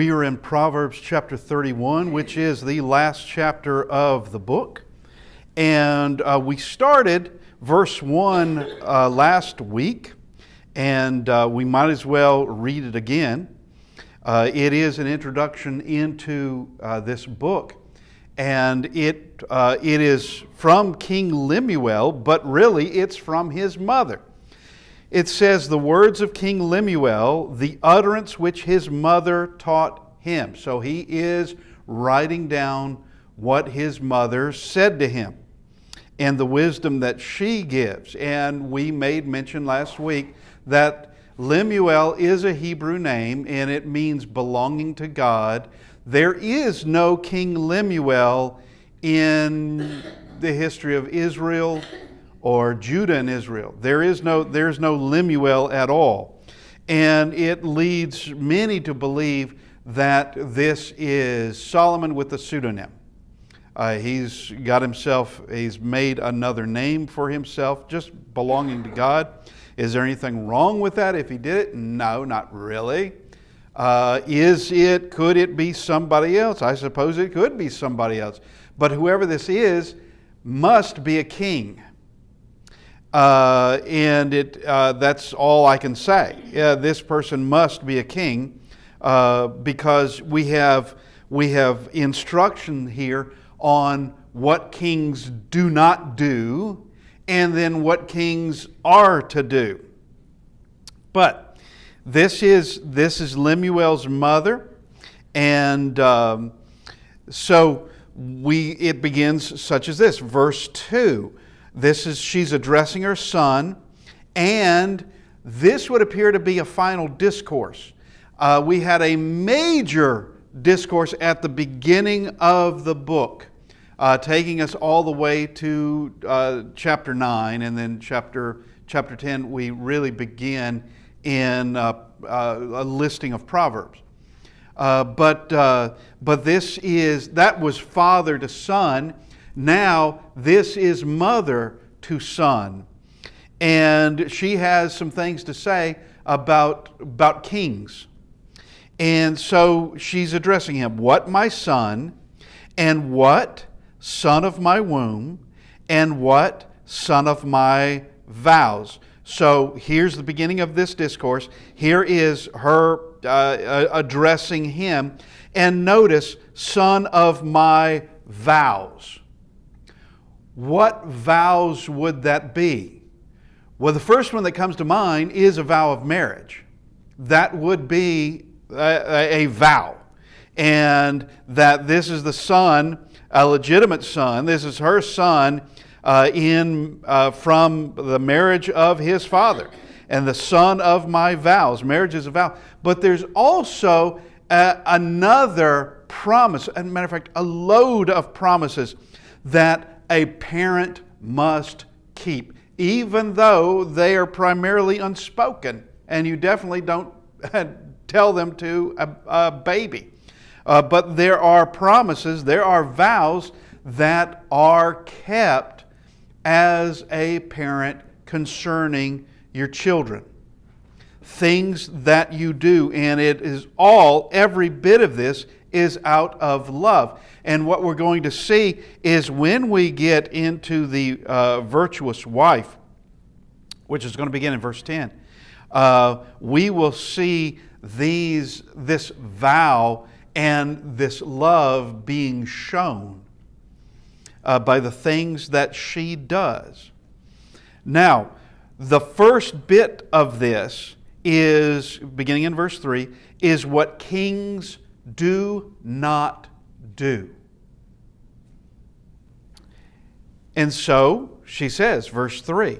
We are in Proverbs chapter 31, which is the last chapter of the book. And we started verse 1 last week, and we might as well read it again. It is an introduction into this book, and it is from King Lemuel, but really it's from his mother. It says, the words of King Lemuel, the utterance which his mother taught him. So he is writing down what his mother said to him and the wisdom that she gives. And we made mention last week that Lemuel is a Hebrew name and it means belonging to God. There is no King Lemuel in the history of Israel or Judah and Israel. There's no Lemuel at all. And it leads many to believe that this is Solomon with a pseudonym. He's made another name for himself, just belonging to God. Is there anything wrong with that if he did it? No, not really. Could it be somebody else? I suppose it could be somebody else. But whoever this is must be a king. That's all I can say. This person must be a king because we have instruction here on what kings do not do and then what kings are to do. But this is Lemuel's mother, and so it begins such as this, verse 2. She's addressing her son, and this would appear to be a final discourse. We had a major discourse at the beginning of the book, taking us all the way to chapter 9, and then chapter 10 we really begin in a listing of Proverbs. But that was father to son. Now, this is mother to son. And she has some things to say about kings. And so she's addressing him. What, my son, and what, son of my womb, and what, son of my vows. So here's the beginning of this discourse. Here is her addressing him. And notice, son of my vows. What vows would that be? Well, the first one that comes to mind is a vow of marriage. That would be a vow. And that this is the son, a legitimate son. This is her son from the marriage of his father. And the son of my vows. Marriage is a vow. But there's also another promise. As a matter of fact, a load of promises that a parent must keep, even though they are primarily unspoken, and you definitely don't tell them to a baby. But there are promises, there are vows that are kept as a parent concerning your children. Things that you do, and it is every bit of this is out of love. And what we're going to see is when we get into the virtuous wife, which is going to begin in verse 10, we will see this vow and this love being shown by the things that she does. Now, the first bit of this is, beginning in verse 3, is what kings do not do. And so she says, verse 3,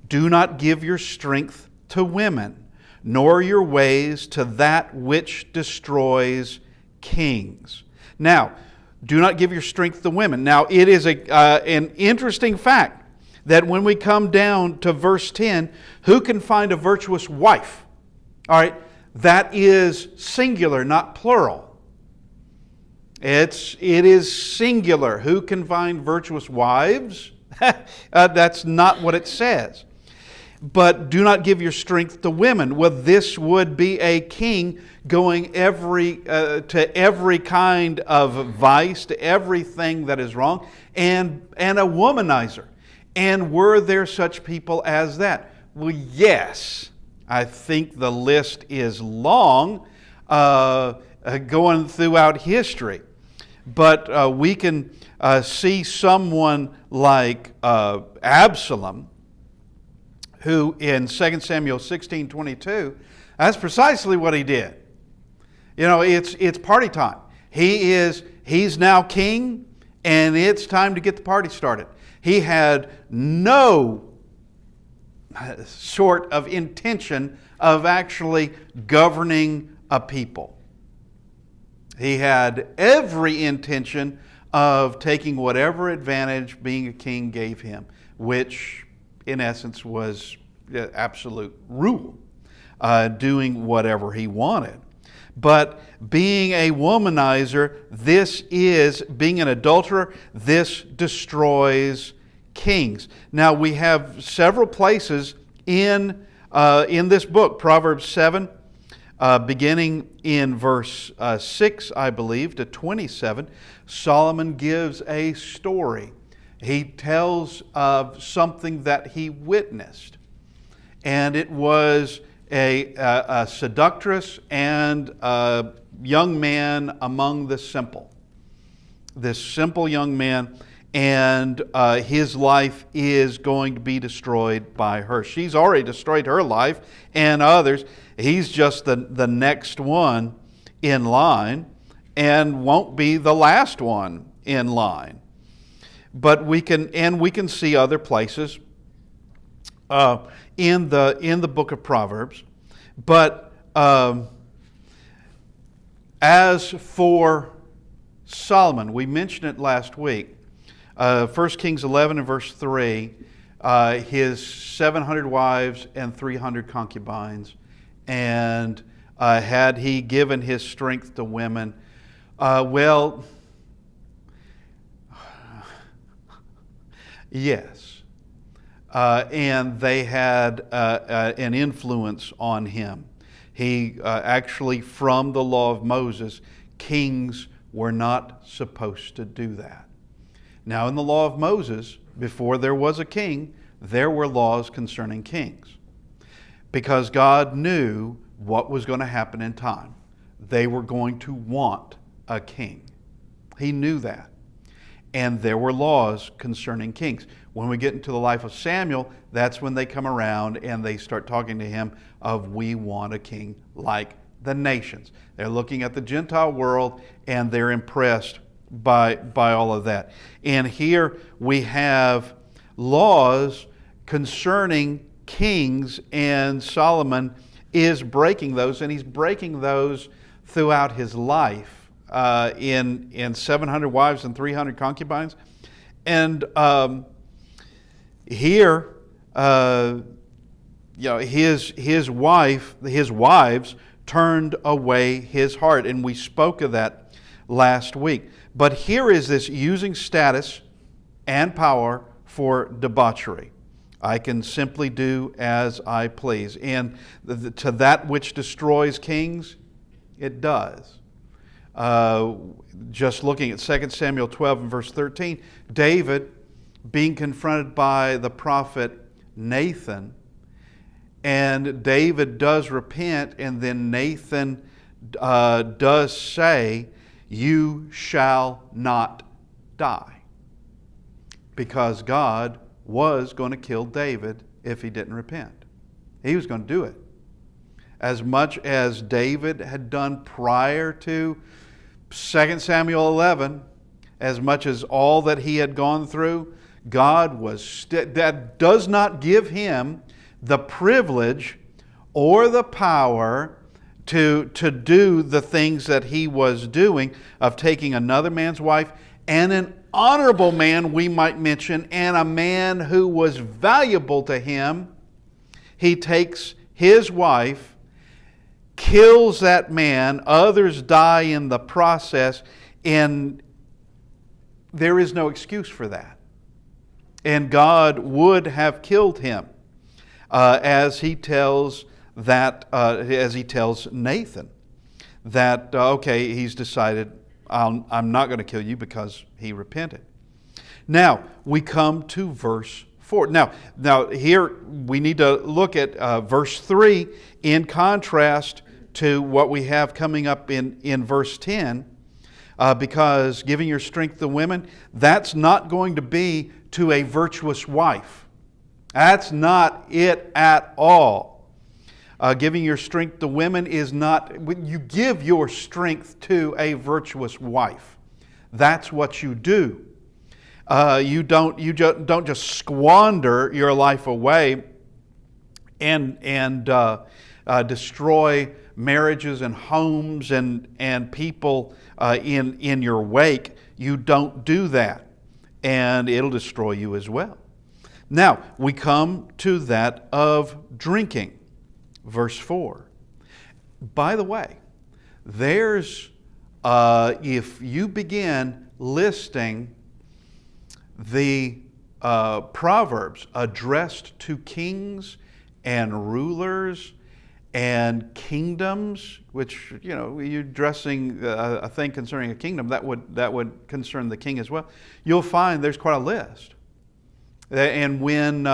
do not give your strength to women, nor your ways to that which destroys kings. Now, do not give your strength to women. Now, it is an interesting fact that when we come down to verse 10, who can find a virtuous wife? All right, that is singular, not plural. It is singular. Who can find virtuous wives? That's not what it says. but do not give your strength to women. Well, this would be a king going to every kind of vice, to everything that is wrong, and a womanizer. And were there such people as that? Well, yes. I think the list is long, going throughout history. But we can see someone like Absalom, who in 2 Samuel 16:22, that's precisely what he did. You know, it's party time. He's now king, and it's time to get the party started. He had no sort of intention of actually governing a people. He had every intention of taking whatever advantage being a king gave him, which in essence was absolute rule, doing whatever he wanted. But being a womanizer, being an adulterer, this destroys kings. Now we have several places in this book, Proverbs 7, beginning in verse 6, I believe, to 27, Solomon gives a story. He tells of something that he witnessed. And it was a seductress and a young man among the simple. This simple young man, and his life is going to be destroyed by her. She's already destroyed her life and others. He's just the next one in line and won't be the last one in line. But we can see other places in the book of Proverbs. But as for Solomon, we mentioned it last week. 1 Kings 11 and verse 3, his 700 wives and 300 concubines, and had he given his strength to women? Well, yes. And they had an influence on him. He actually, from the law of Moses, kings were not supposed to do that. Now, in the law of Moses, before there was a king, there were laws concerning kings. Because God knew what was going to happen in time. They were going to want a king. He knew that. And there were laws concerning kings. When we get into the life of Samuel, that's when they come around and they start talking to him of, we want a king like the nations. They're looking at the Gentile world and they're impressed by all of that. And here we have laws concerning kings, and Solomon is breaking those, and he's breaking those throughout his life in 700 wives and 300 concubines. And here, his wives turned away his heart, and we spoke of that last week. But here is this using status and power for debauchery. I can simply do as I please. And to that which destroys kings, it does. Just looking at 2 Samuel 12 and verse 13, David being confronted by the prophet Nathan, and David does repent, and then Nathan does say, you shall not die. Because God was going to kill David if he didn't repent. He was going to do it. As much as David had done prior to 2 Samuel 11, as much as all that he had gone through, God that does not give him the privilege or the power to do the things that he was doing, of taking another man's wife, and an honorable man, we might mention, and a man who was valuable to him. He takes his wife, kills that man, others die in the process, and there is no excuse for that. And God would have killed him. as he tells Nathan that okay, he's decided I'm not going to kill you because he repented. Now we come to verse 4. Now here we need to look at verse 3 in contrast to what we have coming up in verse 10, because giving your strength to women, that's not going to be to a virtuous wife. That's not it at all. Giving your strength to women is not, you give your strength to a virtuous wife. That's what you do. You don't just squander your life away and destroy marriages and homes and people in your wake. You don't do that, and it'll destroy you as well. Now we come to that of drinking. Verse 4. By the way, there's, if you begin listing the Proverbs addressed to kings and rulers and kingdoms, which, you're addressing a thing concerning a kingdom, that would concern the king as well, you'll find there's quite a list. And when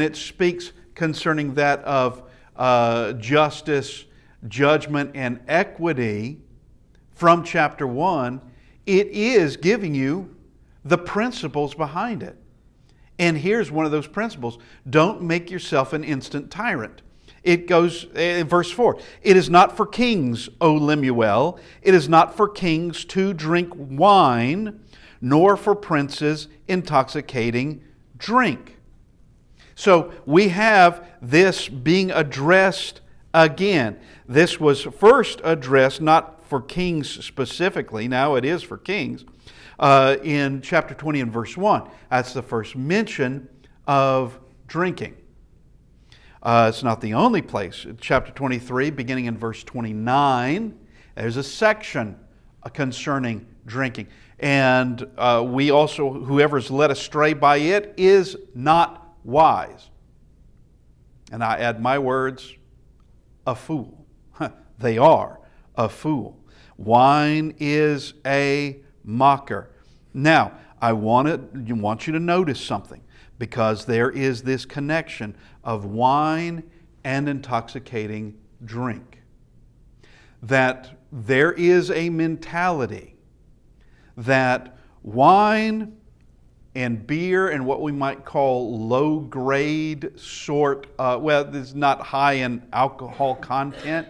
it speaks concerning that of justice, judgment, and equity from chapter 1, it is giving you the principles behind it. And here's one of those principles. Don't make yourself an instant tyrant. It goes in verse 4. It is not for kings, O Lemuel. It is not for kings to drink wine, nor for princes intoxicating drink. So we have this being addressed again. This was first addressed not for kings specifically. Now it is for kings. In chapter 20 and verse 1. That's the first mention of drinking. It's not the only place. Chapter 23, beginning in verse 29, there's a section concerning drinking. And we also, whoever's led astray by it is not wise. And I add my words, a fool. They are a fool. Wine is a mocker. Now, I want you to notice something, because there is this connection of wine and intoxicating drink. That there is a mentality that wine and beer and what we might call low-grade sort, it's not high in alcohol content,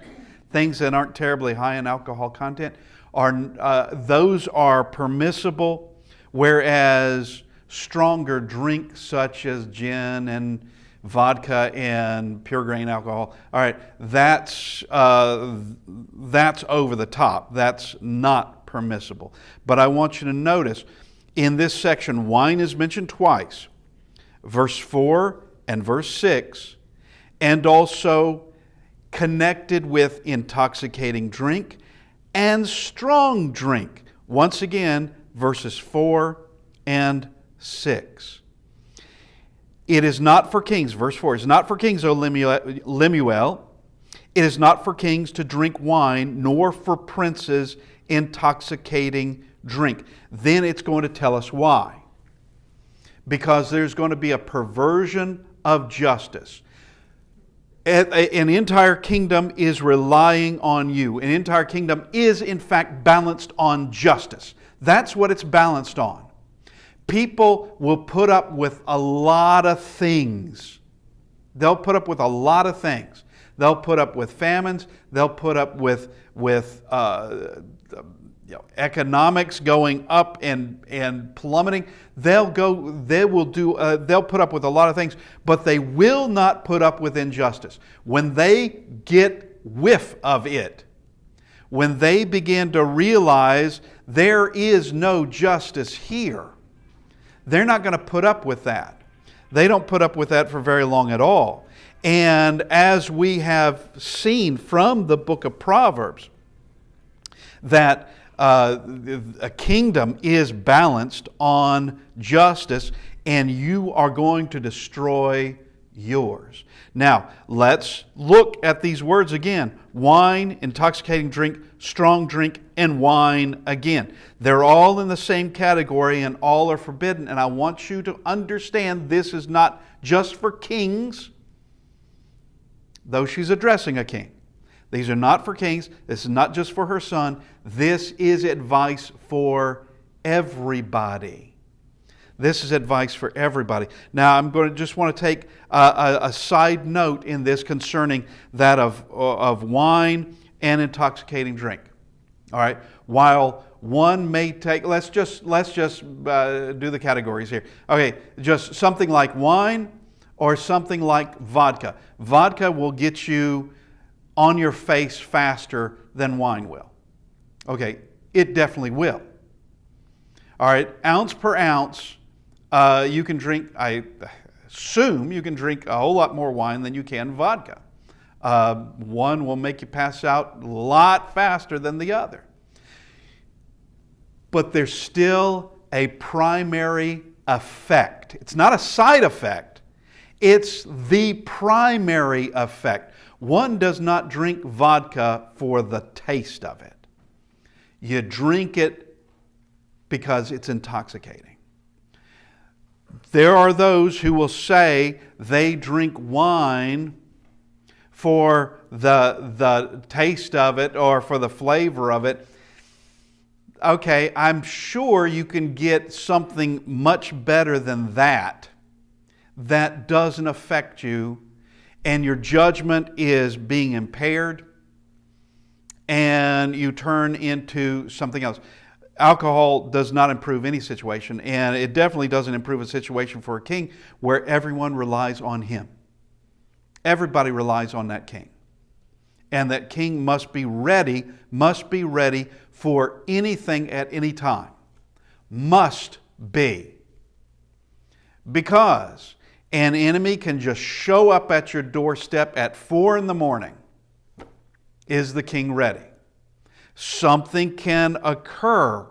things that aren't terribly high in alcohol content, those are permissible, whereas stronger drinks such as gin and vodka and pure grain alcohol, all right, that's over the top. That's not permissible. But I want you to notice, in this section, wine is mentioned twice, verse 4 and verse 6, and also connected with intoxicating drink and strong drink. Once again, verses 4 and 6. It is not for kings, verse 4, it is not for kings, O Lemuel. It is not for kings to drink wine, nor for princes intoxicating drink. Then it's going to tell us why. Because there's going to be a perversion of justice. An entire kingdom is relying on you. An entire kingdom is, in fact, balanced on justice. That's what it's balanced on. People will put up with a lot of things. They'll put up with a lot of things. They'll put up with famines. They'll put up with economics going up and plummeting. They'll put up with a lot of things, but they will not put up with injustice. When they get whiff of it, when they begin to realize there is no justice here, they're not going to put up with that. They don't put up with that for very long at all. And as we have seen from the book of Proverbs, that a kingdom is balanced on justice, and you are going to destroy yours. Now, let's look at these words again. Wine, intoxicating drink, strong drink, and wine again. They're all in the same category and all are forbidden. And I want you to understand this is not just for kings, though she's addressing a king. These are not for kings. This is not just for her son. This is advice for everybody. This is advice for everybody. Now, I'm going to just want to take a side note in this concerning that of wine and intoxicating drink. All right. While one may take, let's just do the categories here. Okay, just something like wine or something like vodka. Vodka will get you on your face faster than wine will. Okay, it definitely will. All right, ounce per ounce. You can drink, I assume you can drink a whole lot more wine than you can vodka. One will make you pass out a lot faster than the other. But there's still a primary effect. It's not a side effect. It's the primary effect. One does not drink vodka for the taste of it. You drink it because it's intoxicating. There are those who will say they drink wine for the taste of it or for the flavor of it. Okay, I'm sure you can get something much better than that doesn't affect you and your judgment is being impaired and you turn into something else. Alcohol does not improve any situation, and it definitely doesn't improve a situation for a king where everyone relies on him. Everybody relies on that king. And that king must be ready for anything at any time. Must be. Because an enemy can just show up at your doorstep at 4 a.m. Is the king ready? Something can occur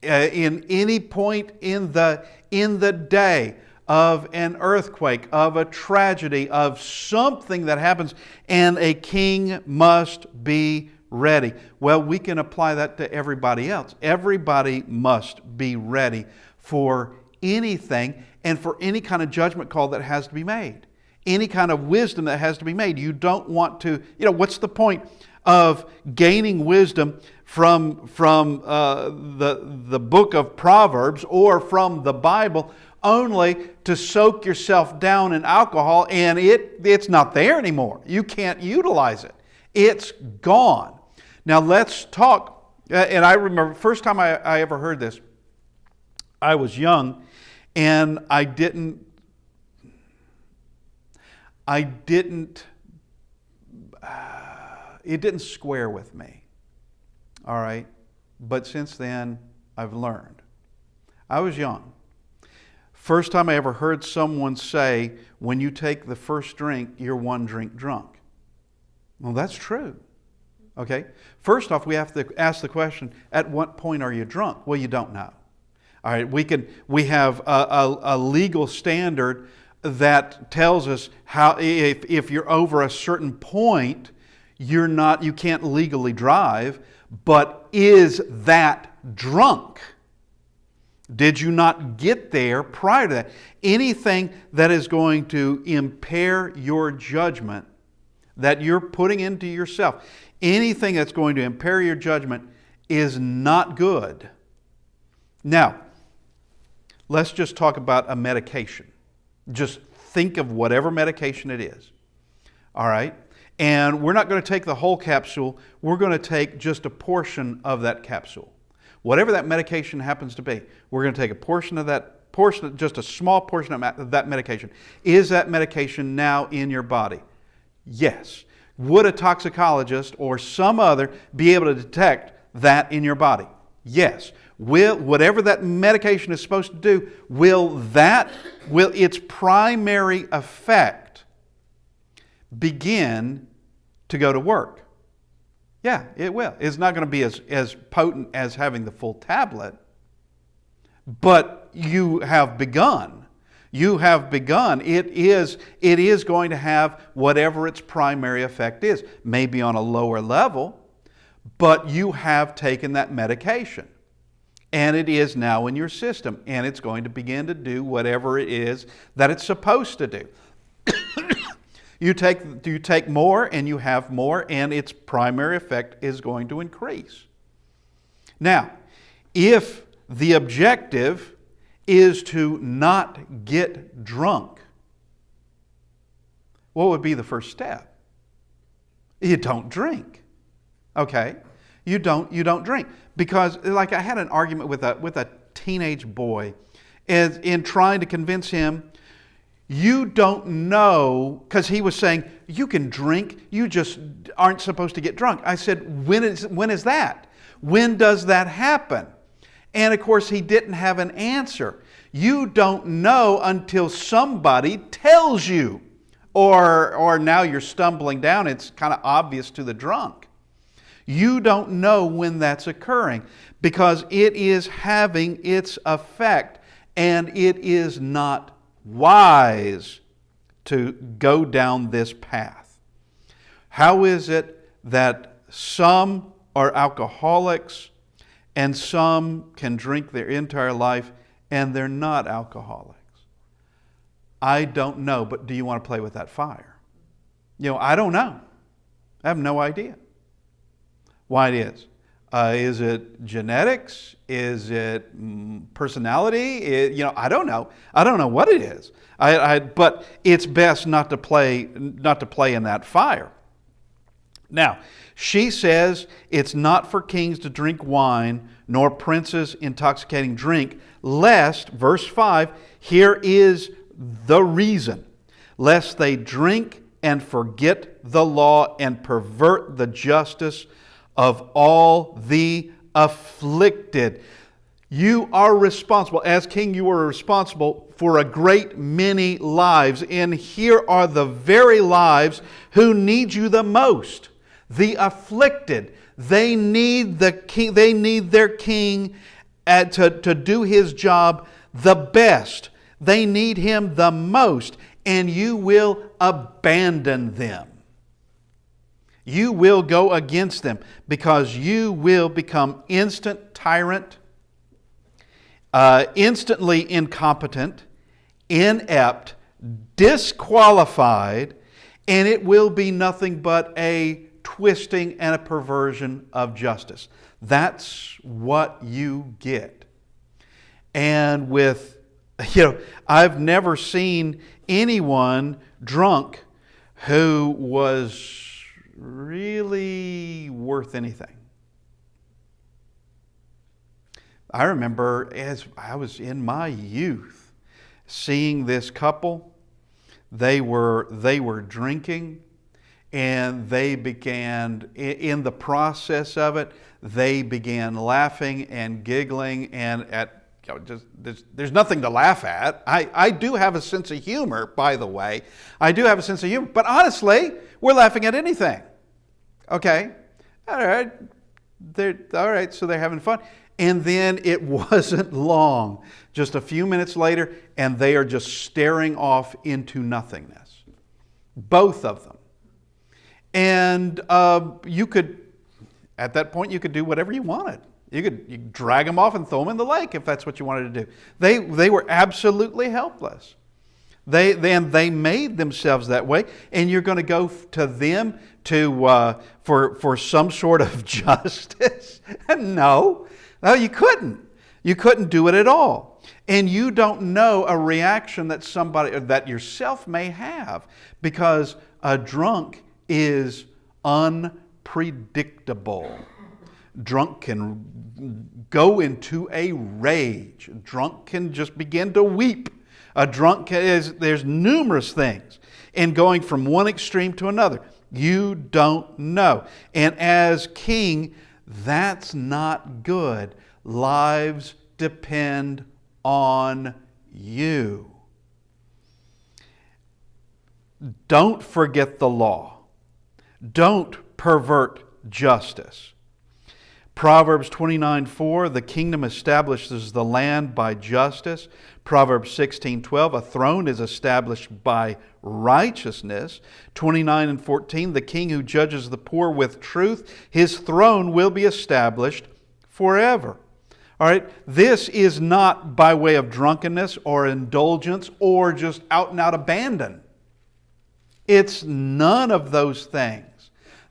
in any point in the day of an earthquake, of a tragedy, of something that happens, and a king must be ready. Well, we can apply that to everybody else. Everybody must be ready for anything and for any kind of judgment call that has to be made. Any kind of wisdom that has to be made. You don't want to, what's the point of gaining wisdom from the book of Proverbs or from the Bible only to soak yourself down in alcohol and it's not there anymore. You can't utilize it. It's gone. Now let's talk, and I remember first time I ever heard this, I was young and it didn't square with me. All right? But since then, I've learned. I was young. First time I ever heard someone say, when you take the first drink, you're one drink drunk. Well, that's true. Okay? First off, we have to ask the question, at what point are you drunk? Well, you don't know. All right, we have a legal standard that tells us how if you're over a certain point, you can't legally drive, but is that drunk? Did you not get there prior to that? Anything that is going to impair your judgment that you're putting into yourself, anything that's going to impair your judgment is not good. Now, let's just talk about a medication. Just think of whatever medication it is. All right? And we're not going to take the whole capsule. We're going to take just a portion of that capsule. Whatever that medication happens to be, we're going to take a portion of that portion, just a small portion of that medication. Is that medication now in your body? Yes. Would a toxicologist or some other be able to detect that in your body? Yes. Whatever that medication is supposed to do, will its primary effect begin to go to work? Yeah, it will. It's not going to be as potent as having the full tablet, but you have begun. You have begun. It is going to have whatever its primary effect is, maybe on a lower level, but you have taken that medication. And it is now in your system, and it's going to begin to do whatever it is that it's supposed to do. You take more, and you have more, and its primary effect is going to increase. Now, if the objective is to not get drunk, what would be the first step? You don't drink. Okay? You don't drink. Because, like, I had an argument with a teenage boy in trying to convince him, you don't know, because he was saying, you can drink, you just aren't supposed to get drunk. I said, when is that? When does that happen? And of course, he didn't have an answer. You don't know until somebody tells you. Or now you're stumbling down, it's kind of obvious to the drunk. You don't know when that's occurring because it is having its effect, and it is not wise to go down this path. How is it that some are alcoholics and some can drink their entire life and they're not alcoholics? I don't know, but do you want to play with that fire? I don't know. I have no idea why it is. Is it genetics? Is it personality? I don't know. I don't know what it is. But it's best not to play in that fire. Now, she says it's not for kings to drink wine, nor princes intoxicating drink, lest, verse 5, here is the reason, lest they drink and forget the law and pervert the justice of all the afflicted. You are responsible. As king, you are responsible for a great many lives. And here are the very lives who need you the most. The afflicted. They need the king. They need their king to do his job the best. They need him the most. And you will abandon them. You will go against them because you will become instant tyrant, instantly incompetent, inept, disqualified, and it will be nothing but a twisting and a perversion of justice. That's what you get. And I've never seen anyone drunk who was really worth anything. I remember as I was in my youth seeing this couple. They were drinking, and they began, in the process of it, they began laughing and giggling, and there's nothing to laugh at. I do have a sense of humor, by the way. I do have a sense of humor, but honestly, we're laughing at anything. Okay, all right, so they're having fun. And then it wasn't long, just a few minutes later, and they are just staring off into nothingness. Both of them. And you could, at that point, you could do whatever you wanted. You could drag them off and throw them in the lake if that's what you wanted to do. They were absolutely helpless. They made themselves that way, and you're going to go to them for some sort of justice? No, you couldn't. You couldn't do it at all. And you don't know a reaction that somebody or that yourself may have, because a drunk is unpredictable. Drunk can go into a rage. Drunk can just begin to weep. A drunk there's numerous things in going from one extreme to another. You don't know. And as king, that's not good. Lives depend on you. Don't forget the law. Don't pervert justice. Proverbs 29:4, the kingdom establishes the land by justice. Proverbs 16:12, a throne is established by righteousness. 29:14, the king who judges the poor with truth, his throne will be established forever. All right, this is not by way of drunkenness or indulgence or just out and out abandon. It's none of those things.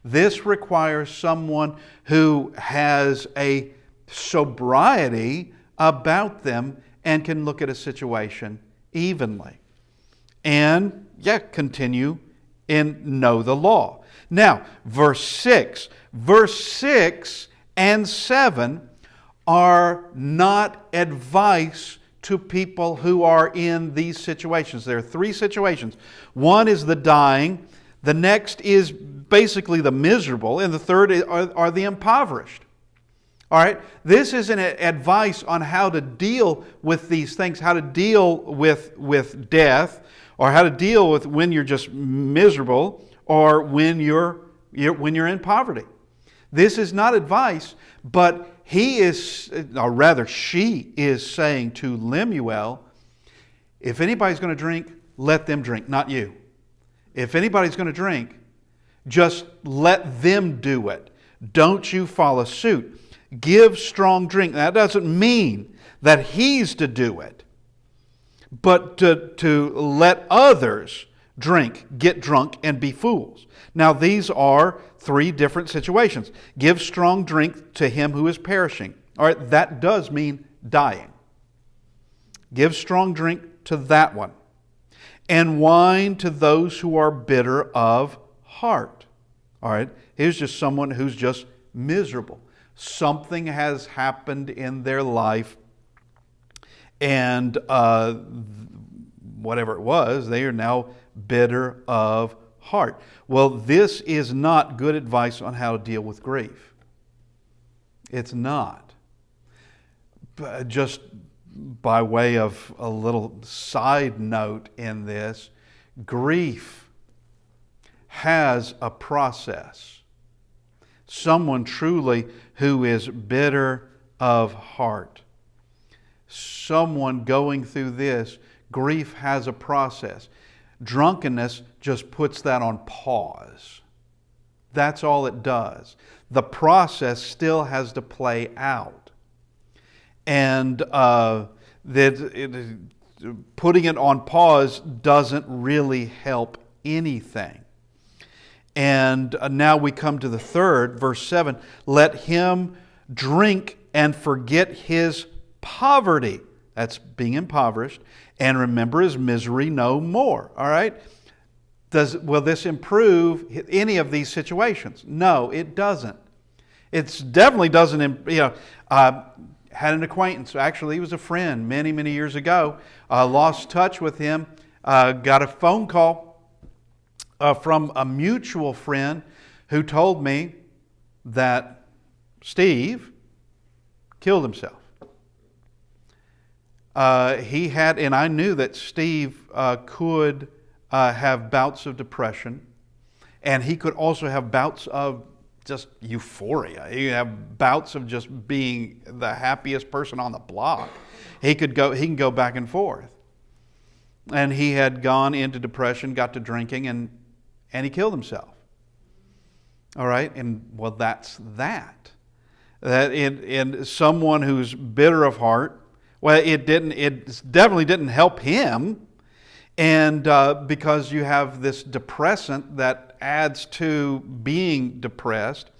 This requires someone who has a sobriety about them and can look at a situation evenly. And, continue and know the law. Now, verse 6 and 7 are not advice to people who are in these situations. There are three situations. One is the dying. The next is basically the miserable. And the third are the impoverished. All right? This is an advice on how to deal with these things, how to deal with death, or how to deal with when you're just miserable or when you're in poverty. This is not advice, but he is, or rather she is saying to Lemuel, if anybody's going to drink, let them drink, not you. If anybody's going to drink, just let them do it. Don't you follow suit. Give strong drink. That doesn't mean that he's to do it, but to let others drink, get drunk, and be fools. Now, these are three different situations. Give strong drink to him who is perishing. All right, that does mean dying. Give strong drink to that one. And wine to those who are bitter of heart. All right, here's just someone who's just miserable. Something has happened in their life, and whatever it was, they are now bitter of heart. Well, this is not good advice on how to deal with grief. It's not. But just by way of a little side note in this, grief has a process. Someone truly who is bitter of heart, someone going through this, grief has a process. Drunkenness just puts that on pause. That's all it does. The process still has to play out. And putting it on pause doesn't really help anything. And now we come to the third, verse 7. Let him drink and forget his poverty. That's being impoverished. And remember his misery no more. All right? Will this improve any of these situations? No, it doesn't. It definitely doesn't. Had an acquaintance. Actually, he was a friend many, many years ago. Lost touch with him. Got a phone call from a mutual friend who told me that Steve killed himself. He had, and I knew that Steve could have bouts of depression, and he could also have bouts of just euphoria. He could have bouts of just being the happiest person on the block. He can go back and forth. And he had gone into depression, got to drinking, and he killed himself. All right, and well, that's that. That in someone who's bitter of heart. Well, it definitely didn't help him, and because you have this depressant that adds to being depressed,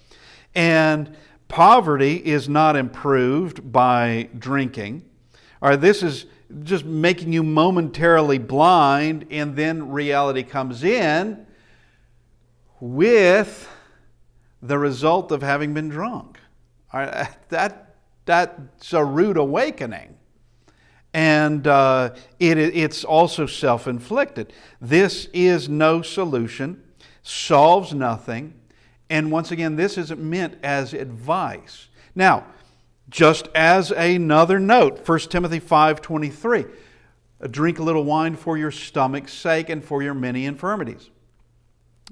and poverty is not improved by drinking. Or this is just making you momentarily blind, and then reality comes in with the result of having been drunk. All right, that's a rude awakening. And it's also self-inflicted. This is no solution, solves nothing, and once again, this isn't meant as advice. Now, just as another note, 1 Timothy 5:23, drink a little wine for your stomach's sake and for your many infirmities.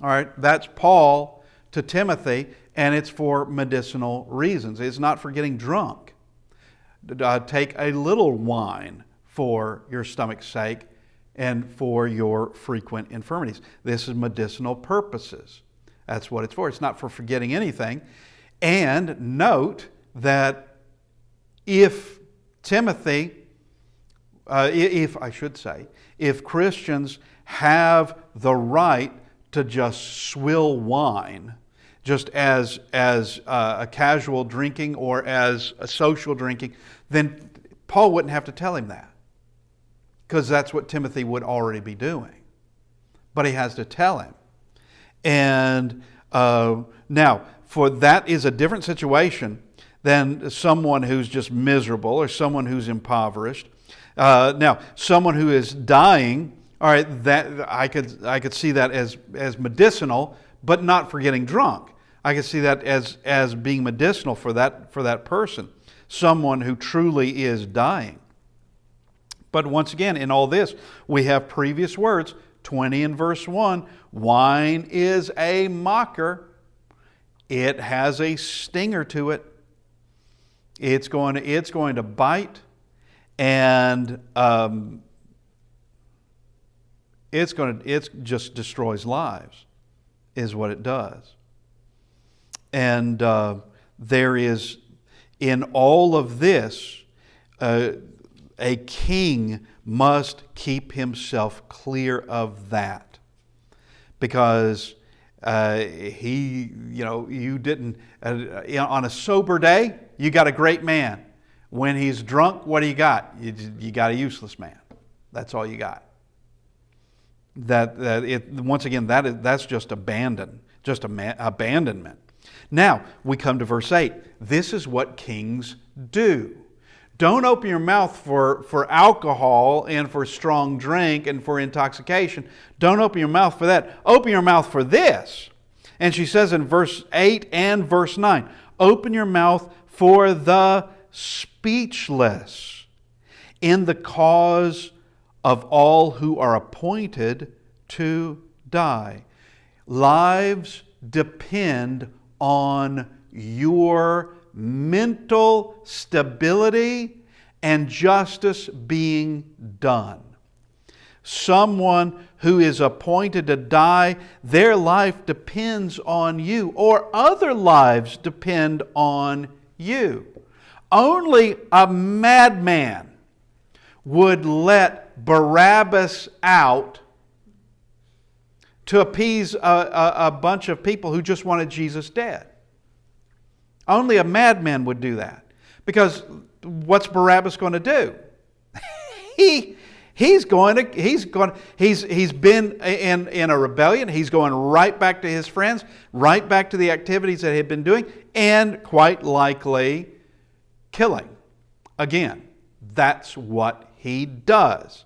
All right, that's Paul to Timothy, and it's for medicinal reasons. It's not for getting drunk. Take a little wine for your stomach's sake and for your frequent infirmities. This is medicinal purposes. That's what it's for. It's not for forgetting anything. And note that if Christians have the right to just swill wine, just as a casual drinking or as a social drinking, then Paul wouldn't have to tell him that, because that's what Timothy would already be doing. But he has to tell him. And now, for that is a different situation than someone who's just miserable or someone who's impoverished. Now, someone who is dying, all right, that I could see that as medicinal, but not for getting drunk. I could see that as being medicinal for that person, someone who truly is dying. But once again, in all this, we have previous words, 20 and verse 1, wine is a mocker. It has a stinger to it. It's going to bite, and it just destroys lives, is what it does. And there is, in all of this, a king must keep himself clear of that, because you didn't, on a sober day, you got a great man. When he's drunk, what do you got? You got a useless man. That's all you got. Once again, that's just abandonment. Now, we come to verse 8. This is what kings do. Don't open your mouth for alcohol and for strong drink and for intoxication. Don't open your mouth for that. Open your mouth for this. And she says in verse 8 and verse 9, open your mouth for the speechless in the cause of all who are appointed to die. Lives depend on your mental stability and justice being done. Someone who is appointed to die, their life depends on you, or other lives depend on you. Only a madman would let Barabbas out to appease a bunch of people who just wanted Jesus dead. Only a madman would do that. Because what's Barabbas going to do? He's been in a rebellion. He's going right back to his friends, right back to the activities that he'd been doing, and quite likely killing. Again, that's what he does.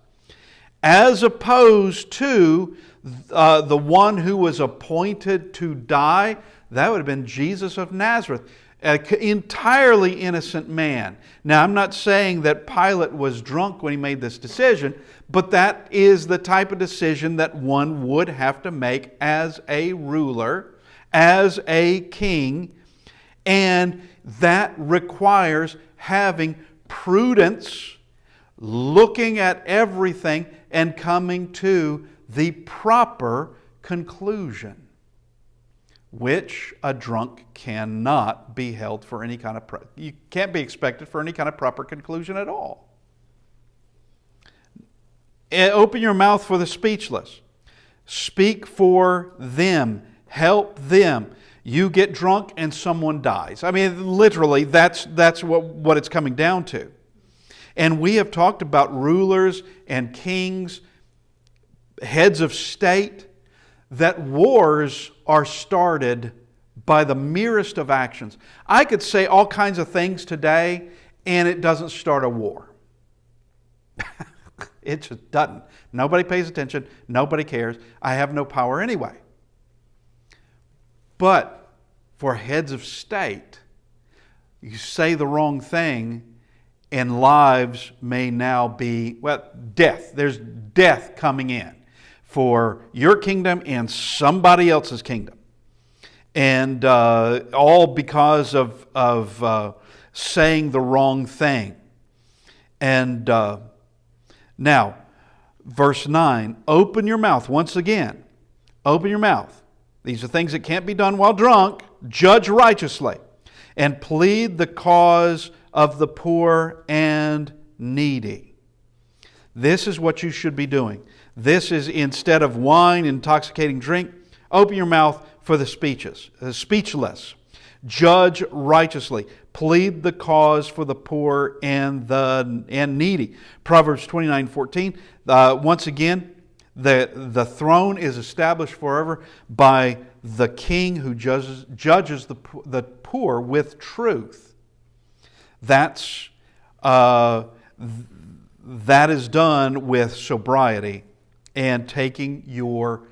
As opposed to the one who was appointed to die, that would have been Jesus of Nazareth, an entirely innocent man. Now, I'm not saying that Pilate was drunk when he made this decision, but that is the type of decision that one would have to make as a ruler, as a king, and that requires having prudence, looking at everything, and coming to the proper conclusion, which a drunk cannot be held for any kind of, you can't be expected for any kind of proper conclusion at all. Open your mouth for the speechless. Speak for them. Help them. You get drunk and someone dies. I mean, literally, that's what it's coming down to. And we have talked about rulers and kings, heads of state, that wars are started by the merest of actions. I could say all kinds of things today, and it doesn't start a war. It just doesn't. Nobody pays attention. Nobody cares. I have no power anyway. But for heads of state, you say the wrong thing, and lives may now be, death. There's death coming in for your kingdom and somebody else's kingdom. And all because of saying the wrong thing. And now, verse 9, open your mouth once again. Open your mouth. These are things that can't be done while drunk. Judge righteously and plead the cause of the poor and needy. This is what you should be doing. This is, instead of wine, intoxicating drink, open your mouth for the speechless. Judge righteously. Plead the cause for the poor and needy. Proverbs 29:14. Once again, the throne is established forever by the king who judges the poor with truth. That is done with sobriety and taking your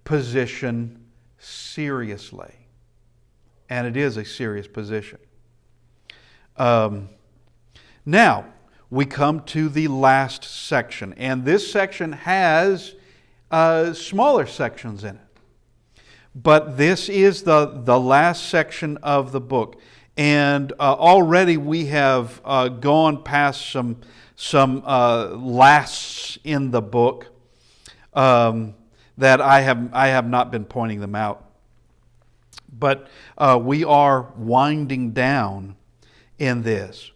position seriously. And it is a serious position. Now, we come to the last section. And this section has smaller sections in it. But this is the last section of the book. And already we have gone past some lasts in the book that I have not been pointing them out. But we are winding down in this.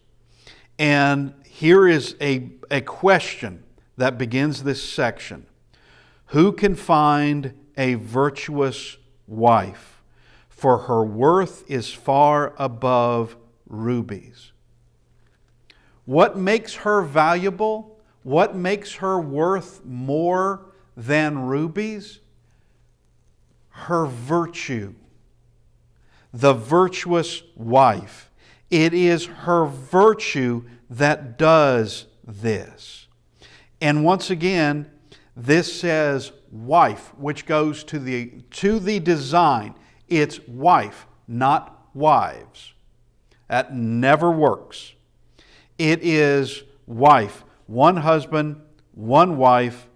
And here is a question that begins this section. Who can find a virtuous wife? For her worth is far above rubies. What makes her valuable? What makes her worth more than rubies? Her virtue. The virtuous wife. It is her virtue that does this. And once again, this says wife, which goes to the design. It's wife, not wives. That never works. It is wife, one husband, one wife,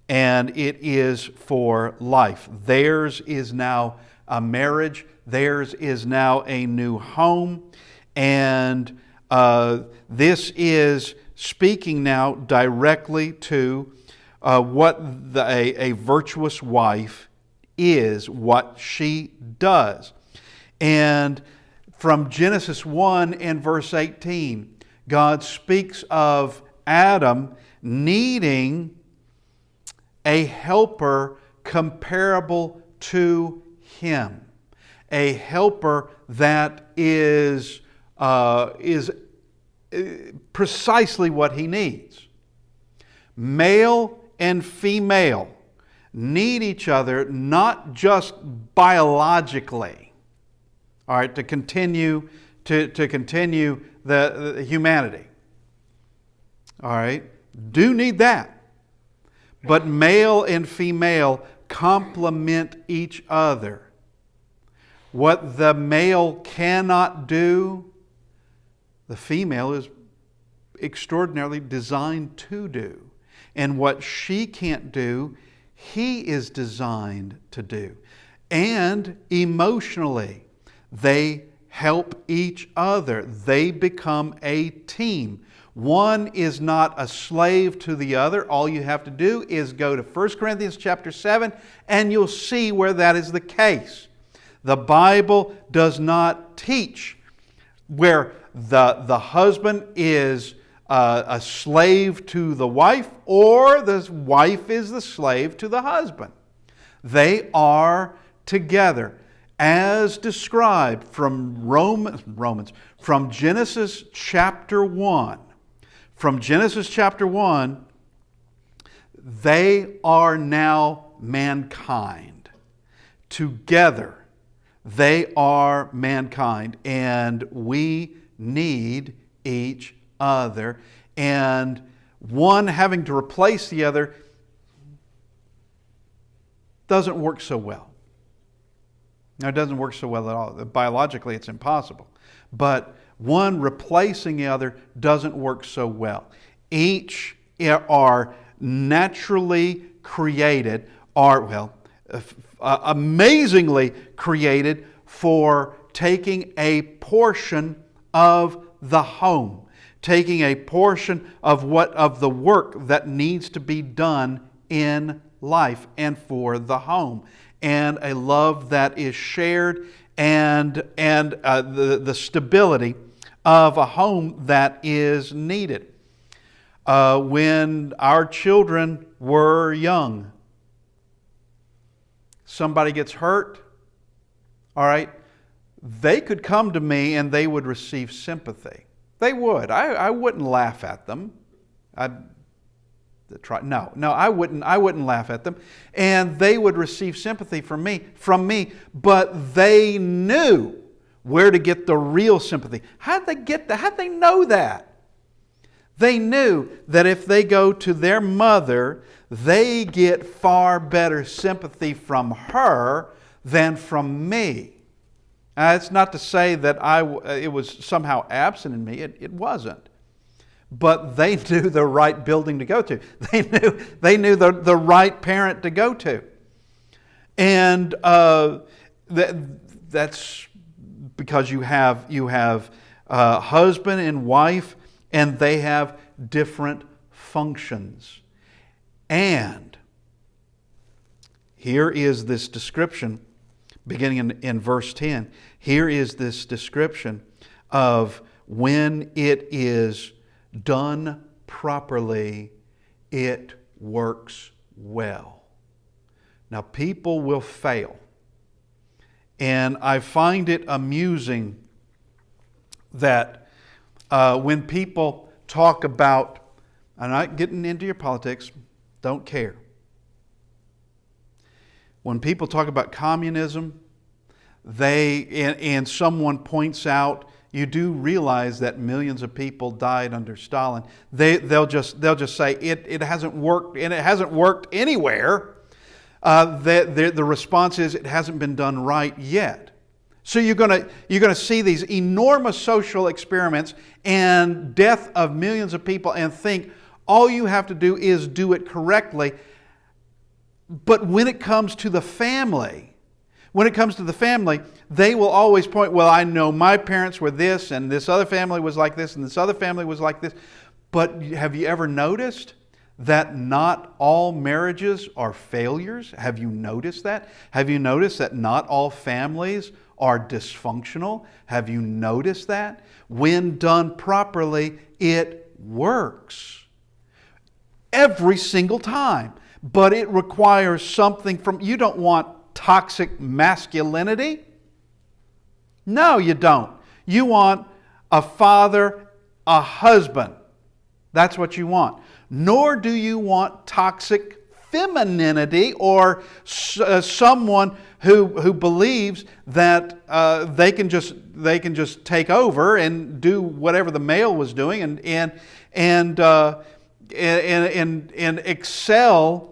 and it is for life. Theirs is now a marriage. Theirs is now a new home. And this is speaking now directly to what a virtuous wife is, what she does. And from Genesis 1 and verse 18, God speaks of Adam needing a helper comparable to him. A helper that is precisely what he needs. Male and female need each other, not just biologically, all right, to continue the humanity. All right, do need that. But male and female complement each other. What the male cannot do, the female is extraordinarily designed to do. And what she can't do, he is designed to do. And emotionally, they help each other. They become a team. One is not a slave to the other. All you have to do is go to 1 Corinthians chapter 7 and you'll see where that is the case. The Bible does not teach where the husband is a slave to the wife or the wife is the slave to the husband. They are together as described from from Genesis chapter 1. From Genesis chapter 1, they are now mankind. Together, they are mankind, and we need each other. And one having to replace the other doesn't work so well. Now, it doesn't work so well at all. Biologically, it's impossible. But one replacing the other doesn't work so well. Each are naturally created, amazingly created for taking a portion of the home, taking a portion of the work that needs to be done in life and for the home, and a love that is shared, and the stability of a home that is needed. When our children were young, somebody gets hurt, all right, they could come to me and they would receive sympathy. They would. I wouldn't laugh at them. I wouldn't laugh at them. And they would receive sympathy from me, but they knew where to get the real sympathy. How'd they know that? They knew that if they go to their mother, they get far better sympathy from her than from me. It's not to say that it was somehow absent in me. It wasn't. But they knew the right building to go to. They knew the right parent to go to. And that's because you have husband and wife, and they have different functions. And here is this description, beginning in verse 10. Here is this description of when it is done properly, it works well. Now, people will fail. And I find it amusing that when people talk about, I'm not getting into your politics, don't care. When people talk about communism, and someone points out, you do realize that millions of people died under Stalin. They'll just say it hasn't worked, and it hasn't worked anywhere. The response is it hasn't been done right yet. So you're gonna see these enormous social experiments and death of millions of people and think all you have to do is do it correctly. But when it comes to the family, they will always point, well, I know my parents were this, and this other family was like this, and this other family was like this. But have you ever noticed that not all marriages are failures? Have you noticed that? Have you noticed that not all families are dysfunctional? Have you noticed that? When done properly, it works. Every single time. But it requires something from, you don't want toxic masculinity. No, you don't. You want a father, a husband. That's what you want. Nor do you want toxic femininity or someone who believes that they can just take over and do whatever the male was doing and excel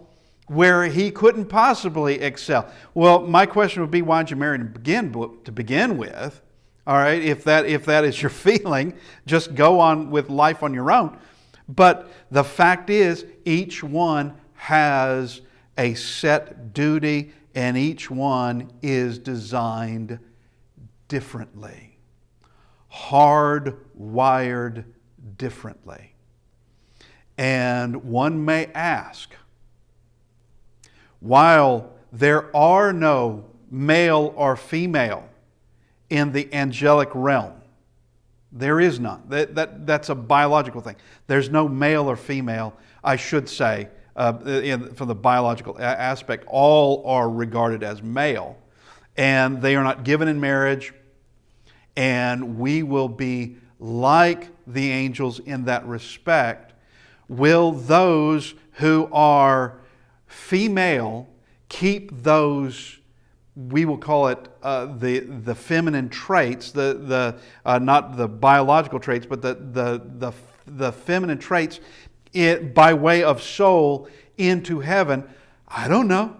where he couldn't possibly excel. Well, my question would be, why did you marry to begin with? All right, if that is your feeling, just go on with life on your own. But the fact is, each one has a set duty, and each one is designed differently, hardwired differently. And one may ask, while there are no male or female in the angelic realm, there is none. That's a biological thing. There's no male or female, I should say, from the biological aspect. All are regarded as male, and they are not given in marriage, and we will be like the angels in that respect. Will those who are female keep those, we will call it the feminine traits, not the biological traits, but the feminine traits by way of soul into heaven? I don't know.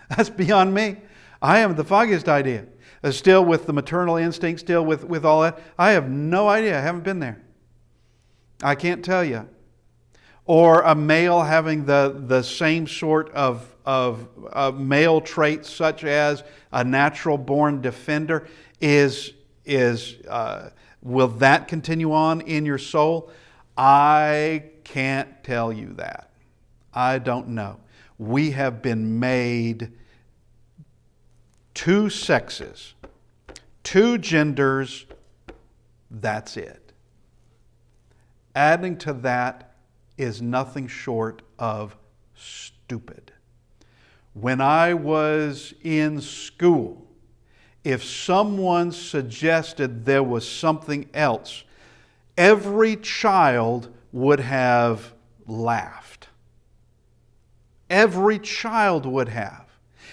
That's beyond me. I haven't the foggiest idea. Still with the maternal instinct, still with all that. I have no idea. I haven't been there. I can't tell you. or a male having the same sort of male traits, such as a natural born defender, will that continue on in your soul? I can't tell you that. I don't know. We have been made two sexes, two genders, that's it. Adding to that is nothing short of stupid. When I was in school, if someone suggested there was something else, every child would have laughed. Every child would have.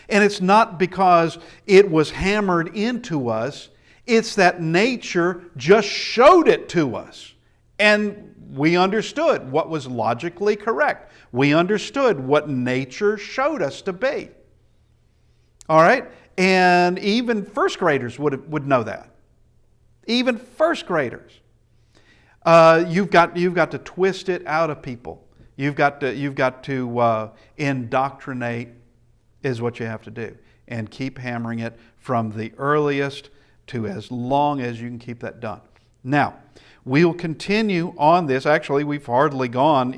And it's not because it was hammered into us, it's that nature just showed it to us. And we understood what was logically correct. We understood what nature showed us to be. All right? And even first graders would know that. Even first graders. You've got to twist it out of people. You've got to indoctrinate is what you have to do. And keep hammering it from the earliest to as long as you can keep that done. Now, we'll continue on this. Actually, we've not gone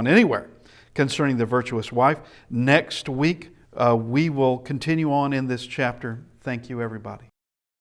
anywhere concerning the virtuous wife. Next week, we will continue on in this chapter. Thank you, everybody.